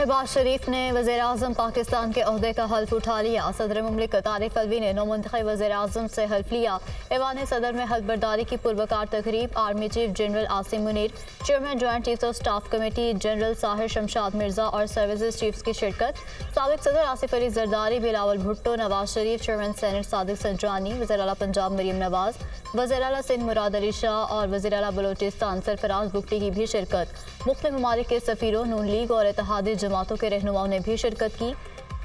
शहबाज शरीफ ने वज़ीर-ए-आज़म पाकिस्तान के ओहदे का हल्फ उठा लिया। सदर मुमलिकत आरिफ अलवी ने नौमुंतखब वज़ीर-ए-आज़म से हल्फ लिया। ऐवान सदर में हल्फ बर्दारी की पुरवकार तकरीब army chief general Asim Munir, chairman joint chiefs of staff committee general Sahir Shamshad Mirza और सर्विसेज चीफ्स की शिरकत। साबिक सदर आसिफ अली जरदारी, बिलावल भुट्टो, नवाज शरीफ, चेयरमैन सेनेट सादिक संजरानी, वज़ीर आला पंजाब मरीम नवाज, वज़ीर आला सिंध मुराद अली शाह और वज़ीर आला बलोचिस्तान सरफराज बुगटी की भी शिरकत। मुख्तलिफ ममालिक के सफ़ीरों, नून लीग और इत्तेहादी जमातों के रहनुमाओं ने भी शिरकत की।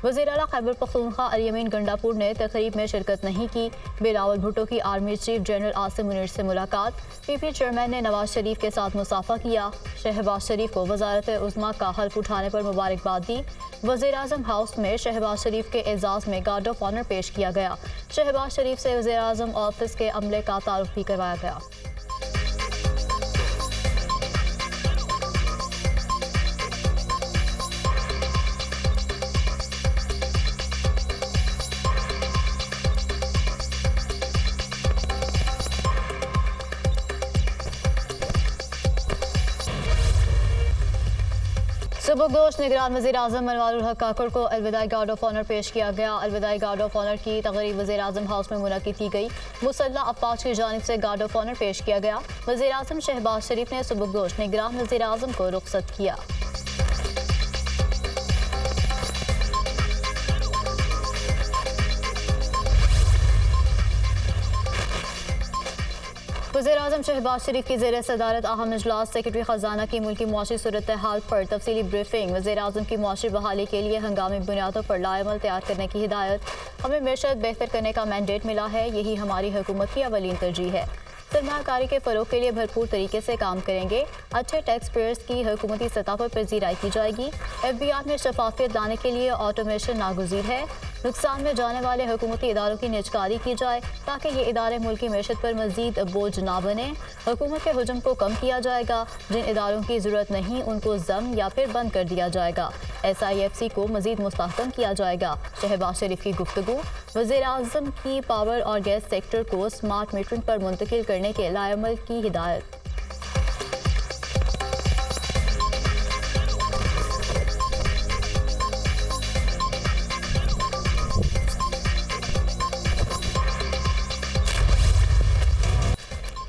वज़ीर आला खैबर पख्तूनख्वा अल-यमीन गंडापुर ने तकरीब में शिरकत नहीं की। बिलावल भुट्टो की army chief general Asim Munir से मुलाकात। पीपी चेयरमैन ने नवाज शरीफ के साथ मुसाफा किया। शहबाज शरीफ को वज़ारत उज़्मा का हल्फ उठाने पर मुबारकबाद दी। वज़ीर-ए-आज़म हाउस में शहबाज शरीफ के एजाज़ में गार्ड ऑफ ऑनर पेश किया गया। शहबाज शरीफ से वज़ीर-ए-आज़म ऑफिस के अमले का तारुफ भी करवाया गया। सुबुकदोश निगरान वज़ीर-ए-आज़म मनवारुल हक काकड़ को अलविदाई गार्ड ऑफ ऑनर पेश किया गया। अलविदाई गार्ड ऑफ ऑनर की तकरीब वज़ीर-ए-आज़म हाउस में मुनक़िद की गई। मुसल्लह अफवाज की जानिब से गार्ड ऑफ ऑनर पेश किया गया। वज़ीर-ए-आज़म शहबाज शरीफ ने सुबुकदोश निगरान वज़ीर-ए-आज़म को रुखसत किया। वज़ीर-ए-आज़म शहबाज शरीफ की ज़ेर सदारत अहम इजलास सेक्रेटरी ख़जाना की मुल्की मुआशी सूरत हाल पर तफसीली ब्रीफिंग। वज़ीर-ए-आज़म की मुआशी बहाली के लिए हंगामी बुनियादों पर लाएमल तैयार करने की हिदायत। हमें मैशत बेहतर करने का मैंडेट मिला है, यही हमारी हुकूमत की अवलीन तरजीह है। सरमायाकारी के फ़रोग के लिए भरपूर तरीके से काम करेंगे। अच्छे टैक्स पेयर्स की हुकूमती सतह पर पजीराई की जाएगी। FBI में शफाफियत लाने के लिए ऑटोमेशन नागुज़ीर है। नुकसान में जाने वाले हुकूमती इदारों की निजकारी की जाए ताकि ये इदारे मुल्क की मैशत पर मजीद बोझ ना बने। हुकूमत के हुजूम को कम किया जाएगा। जिन इदारों की ज़रूरत नहीं उनको जम या फिर बंद कर दिया जाएगा। SIFC को मजीद मुस्तहकम किया जाएगा। शहबाज शरीफ की गुफ्तगू। वज़ीर-ए-आज़म की पावर और गैस सेक्टर को स्मार्ट मीटरिंग पर मुंतकिल करने के लाएमल की हिदायत।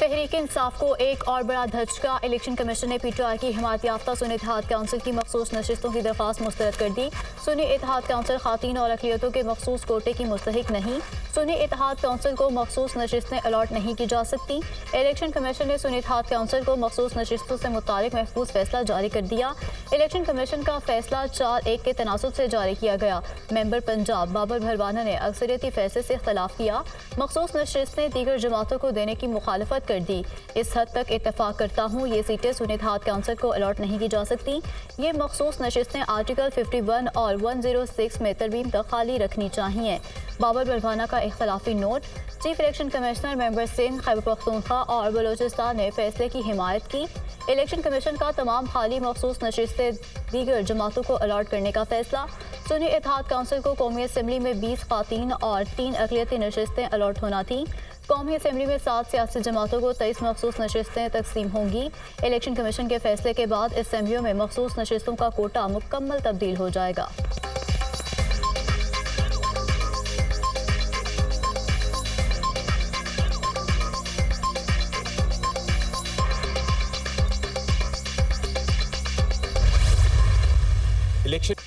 तहरीक इंसाफ को एक और बड़ा धचका। इलेक्शन कमीशन ने PTI की हिमायत याफ्ता सुन्नी इत्तेहाद काउंसिल की मखसूस नशिस्तों की दरख्वास्त मुस्तरद कर दी। सुन्नी इत्तेहाद काउंसिल खातीन और अक़लियतों के मखसूस कोटे की मुस्तहिक नहीं। सुन्नी इत्तेहाद काउंसिल को मखसूस नशिस्तें अलॉट नहीं की जा सकती। इलेक्शन कमीशन ने सुन्नी इत्तेहाद काउंसिल को मखसूस नशिस्तों से मुतालिक महफूज फैसला जारी कर दिया। इलेक्शन कमीशन का फैसला 4-1 के तनासुब से जारी किया गया। मेंबर पंजाब बाबर भरवाना ने अक्सरियती फैसले से इख्तलाफ किया। मखसूस नशिस्तें दीगर जमातों को देने की मुखालफत कर दी। इस हद तक इत्तेफाक करता हूँ, ये सीटें सुन्नी इत्तेहाद काउंसिल को अलॉट नहीं की जा सकती। ये मखसूस नशिस्तें आर्टिकल 51 और 106 में तरमीम तक खाली रखनी चाहिए। बाबर भरवाना का इख्तलाफी note. Chief election commissioner member Sindh, Khyber Pakhtunkhwa और बलोचिस्तान ने फैसले की हिमायत की। इलेक्शन कमीशन का तमाम खाली मखसूस नशिस्तें दीगर जमातों को अलॉट करने का फैसला। सुन्नी इत्तेहाद काउंसिल को कौमी असम्बली में 20 खातीन और 3 अक़लियती नशिस्तें अलॉट होना थी। कौमी असम्बली में 7 सियासी जमातों को 23 मखसूस नशिस्तें तकसीम होंगी। इलेक्शन कमीशन के फैसले के बाद असम्बलियों में मखसूस नशिस्तों का कोटा मुकम्मल तब्दील हो जाएगा।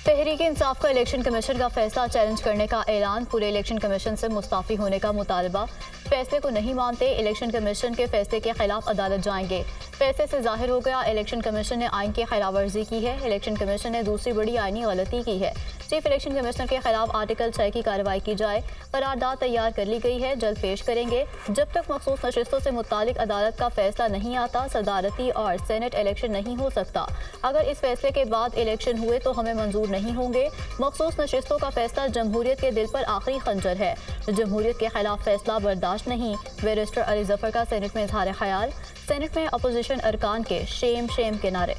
तहरीक इंसाफ का इलेक्शन कमीशन का फैसला चैलेंज करने का ऐलान। पूरे इलेक्शन कमीशन से मुस्ताफी होने का मुतालबा। फैसले को नहीं मानते, इलेक्शन कमीशन के फैसले के खिलाफ अदालत जाएंगे। फैसले से जाहिर हो गया इलेक्शन कमीशन ने आइन की खिलाफ वर्जी की है। इलेक्शन कमीशन ने दूसरी बड़ी आइनी गलती की है। चीफ इलेक्शन कमिश्नर के खिलाफ आर्टिकल 6 की कार्रवाई की जाए। करारदाद तैयार कर ली गई है, जल्द पेश करेंगे। जब तक मखसूस नशिस्तों से मुतालिक अदालत का फैसला नहीं आता, सदारती और सेनेट इलेक्शन नहीं हो सकता। अगर इस फैसले के बाद इलेक्शन हुए तो हमें मंजूर नहीं होंगे। मखसूस नशिस्तों का फैसला जमहूरियत के दिल पर आखिरी खंजर है। जमहूरियत के खिलाफ फैसला बर्दाश्त नहीं। बैरिस्टर अली जफर का सेनेट में इजहार ख्याल। सेनेट में अपोजिशन अरकान के शेम शेम के नारे।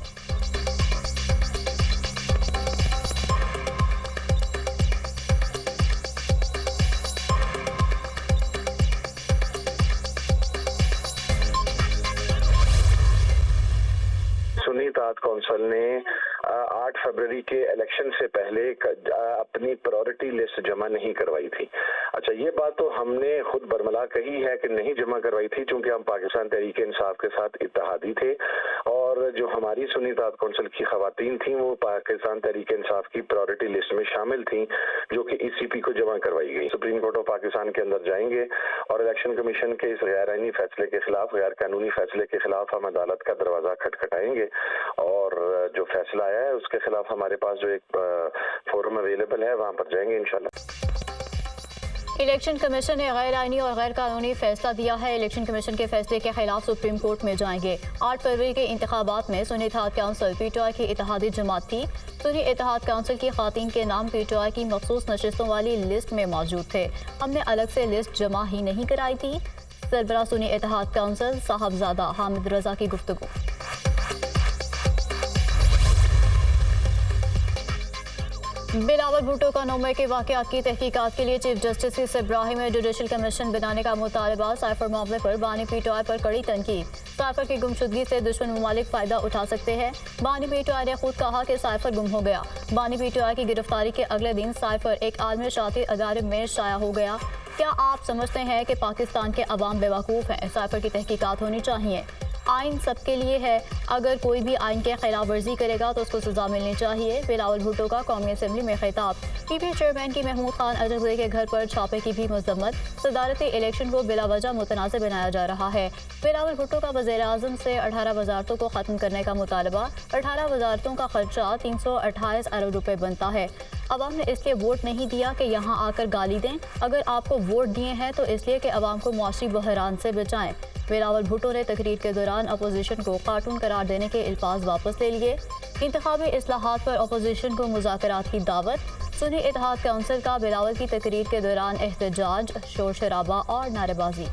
सुन्नी इत्तेहाद कौंसिल ने 8 फरवरी के इलेक्शन से पहले अपनी प्रायोरिटी लिस्ट जमा नहीं करवाई थी। अच्छा, ये बात तो हमने खुद बरमला कही है कि नहीं जमा करवाई थी, क्योंकि हम पाकिस्तान तहरीक इंसाफ के साथ इत्तेहादी थे और जो हमारी सुन्नी इत्तेहाद कौंसिल की खवातीन थी वो पाकिस्तान तहरीक इंसाफ की प्रायोरिटी लिस्ट में शामिल थी, जो कि ECP को जमा करवाई गई। सुप्रीम कोर्ट ऑफ पाकिस्तान के अंदर जाएंगे और इलेक्शन कमीशन के इस गैर आईनी फैसले के खिलाफ, गैर कानूनी फैसले के खिलाफ हम अदालत का दरवाजा खटखटाएंगे और जो फैसला आया है उसके खिलाफ हमारे पास जो एक फोरम अवेलेबल है वहां पर जाएंगे इंशाल्लाह। इलेक्शन कमीशन ने गैर आईनी और गैर कानूनी फैसला दिया है। इलेक्शन कमीशन के फैसले के खिलाफ सुप्रीम कोर्ट में जाएंगे। 8 फरवरी के इंतखाबात में सुन्नी इत्तेहाद काउंसिल PTI की इत्तेहादी जमात थी। सुन्नी इत्तेहाद काउंसिल की खातीन के नाम PTI की मखसूस नशिस्तों वाली लिस्ट में मौजूद थे। हमने अलग से लिस्ट जमा ही नहीं कराई थी। सरबराह सुन्नी इत्तेहाद काउंसिल साहबजादा हामिद रजा की गुफ्तगू। बिलावल भुट्टो का 9 मई के वाक़यात की तहकीकात के लिए चीफ जस्टिस की सरबराही में जुडिशल कमीशन बनाने का मुतालबा। साइफर मामले पर बानी PTI पर कड़ी तनकीद। साइफर की गुमशुदगी से दुश्मन ममालिक फ़ायदा उठा सकते हैं। बानी PTI ने खुद कहा कि साइफर गुम हो गया। बानी PTI की गिरफ्तारी के अगले दिन साइफर एक आलमी शाती अदारे में शाया हो गया। क्या आप समझते हैं कि पाकिस्तान के अवाम बेवकूफ़ हैं? साइफर की तहकीकात होनी चाहिए। आइन सबके लिए है, अगर कोई भी आइन के खिलाफ वर्जी करेगा तो उसको सजा मिलनी चाहिए। बिलावल भुट्टो का कौमी असम्बली में खिताब। PP चेयरमैन की महमूद खान अजहज़ई के घर पर छापे की भी मजम्मत। सदारती इलेक्शन को बिलावजह मुतनाज़ बनाया जा रहा है। बिलावल भुट्टो का वज़ीर-ए-आज़म से 18 वजारतों को ख़त्म करने का मुतालबा। 18 वजारतों का खर्चा 328 अरब रुपये बनता है। अवाम ने इसलिए वोट नहीं दिया कि यहाँ आकर गाली दें। अगर आपको वोट दिए हैं तो इसलिए कि अवाम को मुआशी बहरान से बचाएं। बिलावल भुट्टो ने तकरीर के दौरान अपोजिशन को कार्टून करार देने के अल्फाज वापस ले लिए। इंतखाबी इस्लाहात पर अपोजिशन को मुज़ाकरात की दावत। सुन्नी इत्तेहाद काउंसिल का बिलावल की तकरीर के दौरान एहतजाज, शोर शराबा और नारेबाजी।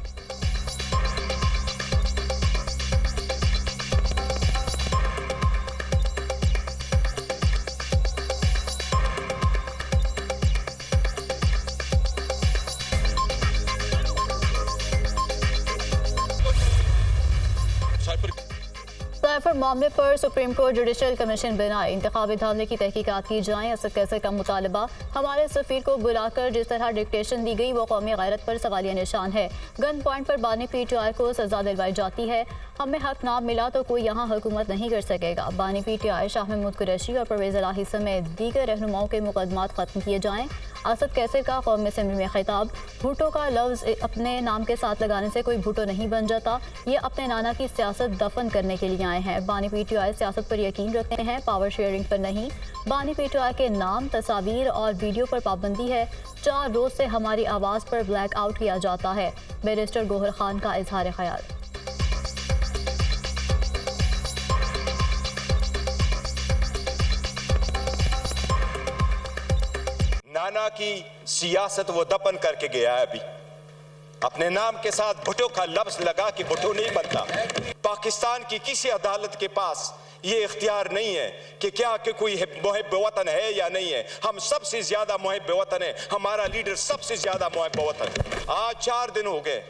साइफर मामले पर सुप्रीम कोर्ट जुडिशल कमीशन बनाए। इंतखाबी धांधले की तहकीकात की जाए। असद कैसर का मुतालबा। हमारे सफीर को बुलाकर जिस तरह डिक्टेशन दी गई वो कौमी गैरत पर सवालिया निशान है। गन पॉइंट पर बानी PTI को सजा दिलवाई जाती है। हमें हक ना मिला तो कोई यहाँ हुकूमत नहीं कर सकेगा। बानी PTI शाह महमूद कुरैशी और परवेज़ इलाही समेत दीगर रहनुमाओं के मुकदमात ख़त्म किए जाएँ। असद कैसर का कौमी असम्बली में खिताब। भुट्टो का लफ्ज़ अपने नाम के साथ लगाने से कोई भुट्टो नहीं बन जाता। ये अपने नाना की सियासत दफन करने के लिए आए हैं। बानी PTI सियासत पर यकीन रखते हैं, पावर शेयरिंग पर नहीं। बानी PTI के नाम, तस्वीर और वीडियो पर पाबंदी है। 4 रोज से हमारी आवाज़ पर ब्लैक आउट किया जाता है। बैरिस्टर गोहर खान का इजहार ख्याल। नाना की सियासत वो दफन करके गया है। अभी अपने नाम के साथ भुट्टो का लफ्ज लगा कि भुट्टो नहीं बनता। पाकिस्तान की किसी अदालत के पास ये इख्तियार नहीं है कि क्या कि कोई मुहिब वतन है या नहीं है। हम सबसे ज्यादा मुहिब वतन है। हमारा लीडर सबसे ज्यादा मुहिब वतन है। आज 4 दिन हो गए,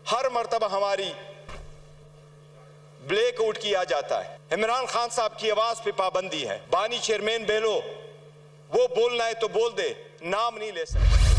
हर मर्तबा हमारी ब्लैक आउट किया जाता है। इमरान खान साहब की आवाज पे पाबंदी है। बानी चेयरमैन बेलो, वो बोलना है तो बोल दे, नाम नहीं ले सकते।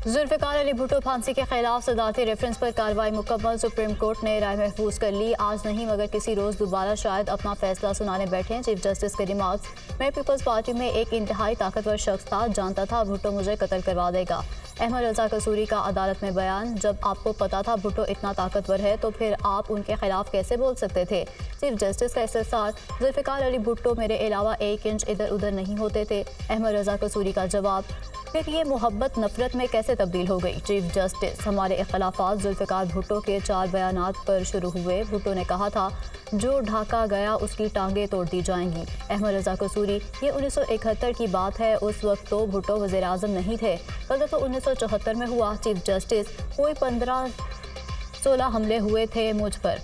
जुल्फ़िकार अली भुट्टो फांसी के खिलाफ सदारती रेफरेंस पर कार्रवाई मुकम्मल। सुप्रीम कोर्ट ने राय महफूज कर ली। आज नहीं मगर किसी रोज़ दोबारा शायद अपना फैसला सुनाने बैठे। चीफ जस्टिस के रिमार्क्स। मैं पीपल्स पार्टी में एक इंतहाई ताकतवर शख्स था, जानता था भुट्टो मुझे कत्ल करवा देगा। अहमद रजा कसूरी का अदालत में बयान। जब आपको पता था भुट्टो इतना ताकतवर है तो फिर आप उनके खिलाफ कैसे बोल सकते थे? चीफ जस्टिस का इस्तिफसार। जुल्फ़िकार अली भुट्टो मेरे अलावा 1 इंच इधर उधर नहीं होते थे। अहमद रजा कसूरी का जवाब। फिर ये मोहब्बत नफरत में कैसे तब्दील हो गई? Chief justice. हमारे इख्तिलाफात जुल्फ़िकार भुट्टो के 4 बयानात पर शुरू हुए। भुट्टो ने कहा था जो ढाका गया उसकी टांगें तोड़ दी जाएंगी। अहमद रजा कसूरी। ये 1971 की बात है, उस वक्त तो भुट्टो वज़ीर-ए-आज़म नहीं थे। कल तो 1974 में हुआ। Chief justice. कोई 15-16 हमले हुए थे मुझ पर।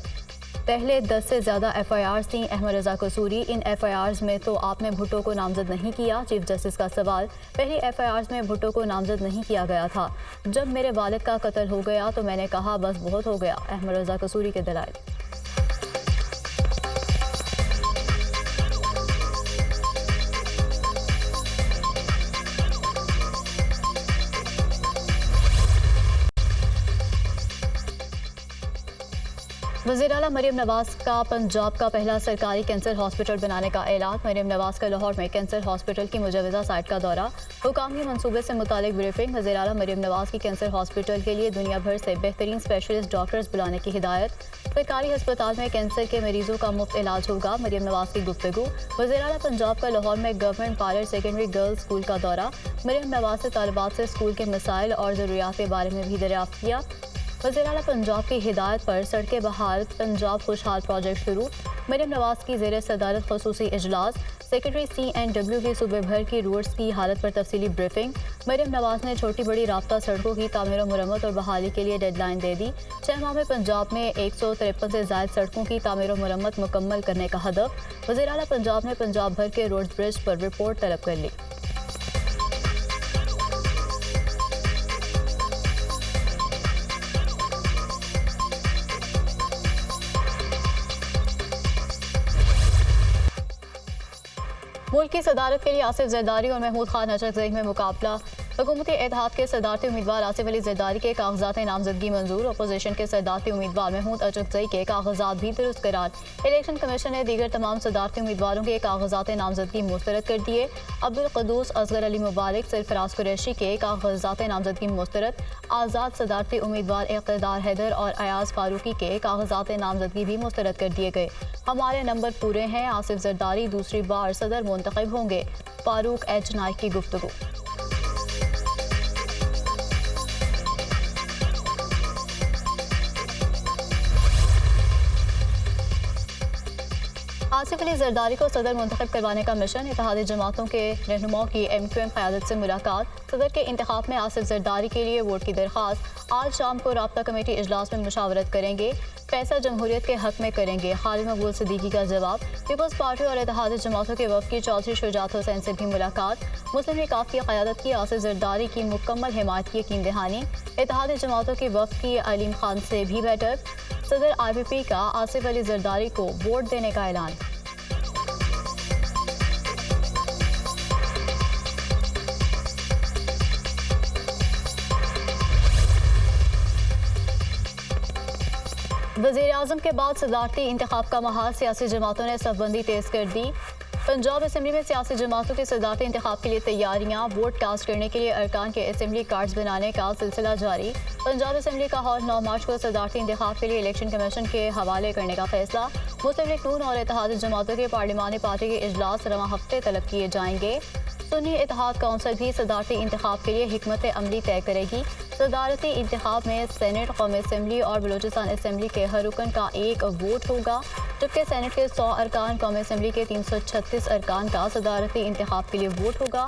पहले 10 से ज़्यादा FIRs थी। अहमद रजा कसूरी। इन FIRs में तो आपने भुट्टो को नामजद नहीं किया। चीफ जस्टिस का सवाल। पहली FIRs में भुट्टो को नामजद नहीं किया गया था। जब मेरे वालिद का कत्ल हो गया तो मैंने कहा बस बहुत हो गया। अहमद रजा कसूरी के दलाइल। वज़ीर आला मरीम नवाज का पंजाब का पहला सरकारी कैंसर हॉस्पिटल बनाने का ऐलान। मरीम नवाज का लाहौर में कैंसर हॉस्पिटल की मुजव्वज़ा साइट का दौरा। हुकामी मंसूबे से मुतालिक ब्रीफिंग। वज़ीर आला मरीम नवाज की कैंसर हॉस्पिटल के लिए दुनिया भर से बेहतरीन स्पेशलिस्ट डॉक्टर्स बुलाने की हिदायत। सरकारी अस्पताल में कैंसर के मरीजों का मुफ्त इलाज होगा। मरीम नवाज की गुफ्तगू। वज़ीर आला पंजाब का लाहौर में government pilot secondary girls school का दौरा। मरीम नवाज से तालिबात से स्कूल के मसाइल और ज़रूरियात के बारे में भी दरियाफ्त किया। वज़ीर आला पंजाब की हिदायत पर सड़कें बहाल, पंजाब खुशहाल प्रोजेक्ट शुरू। मरीम नवाज की ज़ेर सदारत ख़ुसूसी इजलास। सेक्रेटरी CNW की सूबे भर की रोड्स की हालत पर तफसीली ब्रीफिंग। मरीम नवाज ने छोटी बड़ी राब्ता सड़कों की तामीर और मुरम्मत और बहाली के लिए डेडलाइन दे दी। 6 माह में पंजाब में 153 से ज़ायद सड़कों की तामीर और मुरम्मत मुकम्मल करने का हदफ। वज़ीर आला पंजाब ने पंजाब भर के रोड ब्रिज पर रिपोर्ट तलब कर ली। मुल्क की सदारत के लिए आसिफ जरदारी और महमूद खान अचकजई में मुकाबला। हुकूमती इत्तेहाद के सदारती उम्मीदवार आसिफ अली जरदारी के कागजात नामजदगी मंजूर। अपोजिशन के सदारती उम्मीदवार महमूद अचकजई के कागजात भी दुरुस्त करार। इलेक्शन कमीशन ने दीगर तमाम सदारती उम्मीदवारों के कागजात नामजदगी मुस्तरद कर दिए। अब्दुल कदूस, असगर अली मुबारक, सरफराज कुरैशी के कागजात नामजदगी मुस्तरद। आज़ाद सदारती उम्मीदवार इक़्तिदार हैदर और अयाज फारूकी के कागजात नामजदगी भी मुस्तरद कर दिए गए। हमारे नंबर पूरे हैं, आसिफ जरदारी दूसरी बार सदर मुंतखब होंगे। फारूक H नाइक की गुफ्तगू। आसिफ अली जरदारी को सदर मुंतखब करवाने का मिशन। इत्तेहादी जमातों के रहनुमाओं की MQM क़यादत से मुलाकात। सदर के इंतखाब में आसिफ जरदारी के लिए वोट की दरख्वास्त। आज शाम को राब्ता कमेटी इजलास में मुशावरत करेंगे। फैसला जमहूरियत के हक में करेंगे। खालिद मकबूल सिद्दीकी का जवाब। पीपल्स पार्टी और इत्तेहादी जमातों के वफ़द की चौधरी शुजात हुसैन से भी मुलाकात। मुस्लिम लीग की क़यादत की आसिफ जरदारी की मुकम्मल हिमायत की यकीन दहानी। इत्तेहादी जमातों के वफ़द की अलीम खान से भी बैठक। सदर IPP का आसिफ अली जरदारी को वोट देने का ऐलान। वज़ीर आज़म के बाद सदारती इंतखाब का महाज। सियासी जमातों ने सफबंदी तेज़ कर दी। पंजाब असम्बली में सियासी जमातों के सदारती इंतखाब के लिए तैयारियां। वोट कास्ट करने के लिए अरकान के असम्बली कार्ड्स बनाने का सिलसिला जारी। पंजाब असम्बली का हॉल 9 मार्च को सदारती इंतखाब के लिए इलेक्शन कमीशन के हवाले करने का फैसला। मुस्लिम लीग नून और इत्तेहादी जमातों के पार्लिमानी पार्टी के इजलास रवां हफ्ते तलब किए जाएंगे। सुन्नी इत्तेहाद काउंसिल भी सदारती इंतखाब के लिए हिकमत अमली तय करेगी। सदारती इंतखाब में सेनेट, कौमी असम्बली और बलूचिस्तान असम्बली के हर रुकन का एक वोट होगा, जबकि सेनेट के 100 अरकान, कौमी असम्बली के 336 अरकान का सदारती इंतखाब के लिए वोट होगा।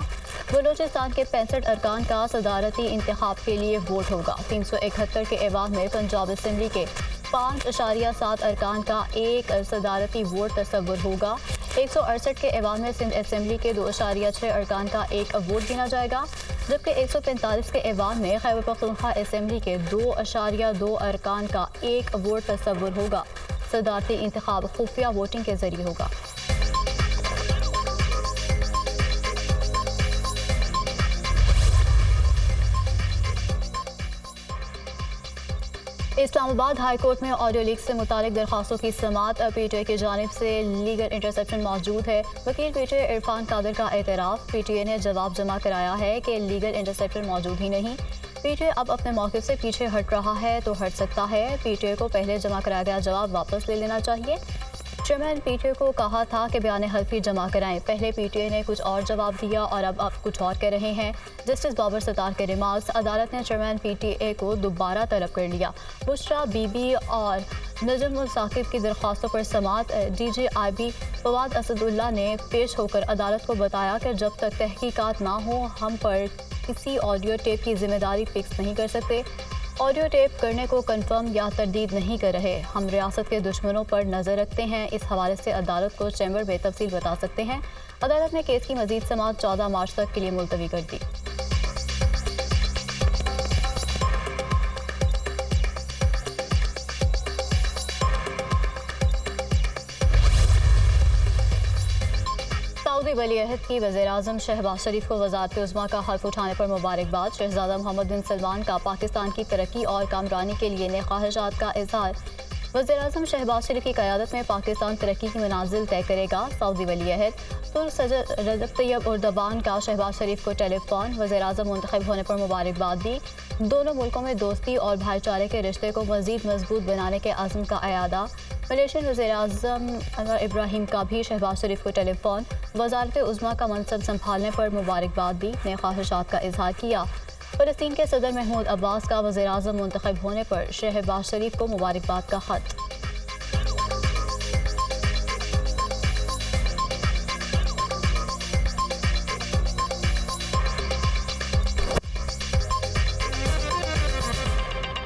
बलूचिस्तान के 65 अरकान का सदारती इंतखाब के लिए वोट होगा। 371 के एवाज में पंजाब असम्बली के 5.7 अरकान का एक सदारती वोट तस्वुर होगा। 168 के एवाज में सिंध असम्बली के 2.6 अरकान का एक वोट गिना जाएगा, जबकि 145 के एवान में खैबर पख्तूनख्वा असम्बली के 2.2 अरकान का एक वोट तस्वुर होगा। सदारती इंतखाब खुफिया वोटिंग के जरिए होगा। इस्लामाबाद हाई कोर्ट में ऑडियो लीक से मुतालिक दरख्वास्तों की समाअत। PTI की जानिब से लीगल इंटरसेप्शन मौजूद है। वकील PTI इरफान कादिर का एतराफ़। PTI ने जवाब जमा कराया है कि लीगल इंटरसेप्शन मौजूद ही नहीं। PTI अब अपने मौक़िफ़ से पीछे हट रहा है तो हट सकता है। PTI को पहले जमा कराया गया जवाब वापस ले लेना चाहिए। चेयरमैन PTI को कहा था कि बयान हल्फी जमा कराएं। पहले PTI ने कुछ और जवाब दिया और अब कुछ और कह रहे हैं। जस्टिस बाबर सत्तार के रिमार्क्स। अदालत ने चेयरमैन PTI को दोबारा तलब कर लिया। बुशरा बीबी और नजम साकिब की दरख्वास्तों पर समाअत। DGIB फवाद असदुल्ला ने पेश होकर अदालत को बताया कि जब तक तहकीकात ना हो हम पर किसी ऑडियो टेप की जिम्मेदारी फिक्स नहीं कर सकते। ऑडियो टेप करने को कंफर्म या तरदीद नहीं कर रहे। हम रियासत के दुश्मनों पर नज़र रखते हैं। इस हवाले से अदालत को चैम्बर में तफसील बता सकते हैं। अदालत ने केस की मजीद समाअत 14 मार्च तक के लिए मुलतवी कर दी। सऊदी वली अहद की वज़ीर-ए-आज़म शहबाज शरीफ को वज़ारत उज़्मा का हल्फ उठाने पर मुबारकबाद। शहज़ादा मोहम्मद बिन सलमान का पाकिस्तान की तरक्की और कामरानी के लिए नेक ख्वाहिशात का इज़हार। वज़ीर-ए-आज़म शहबाज शरीफ की क़यादत में पाकिस्तान तरक्की की मनाजिल तय करेगा। सऊदी वली अहद तुर्क सदर रजब तैयब एर्दोगान का शहबाज शरीफ को टेलीफोन, वज़ीर-ए-आज़म मुंतखब होने पर मुबारकबाद दी। दोनों मुल्कों में दोस्ती और भाईचारे के रिश्ते को मज़ीद मजबूत बनाने के अज़्म का अयादा। मलेशियन वज़ीर-ए-आज़म अनवर इब्राहिम का भी शहबाज शरीफ को टेलीफोन, वज़ारत उज़्मा का मनसब संभालने पर मुबारकबाद दी। नए ख्वाहिशात का इजहार किया। फ़लस्तीन के सदर महमूद अब्बास का वज़ीर-ए-आज़म मुंतखब होने पर शहबाज शरीफ को मुबारकबाद का खत।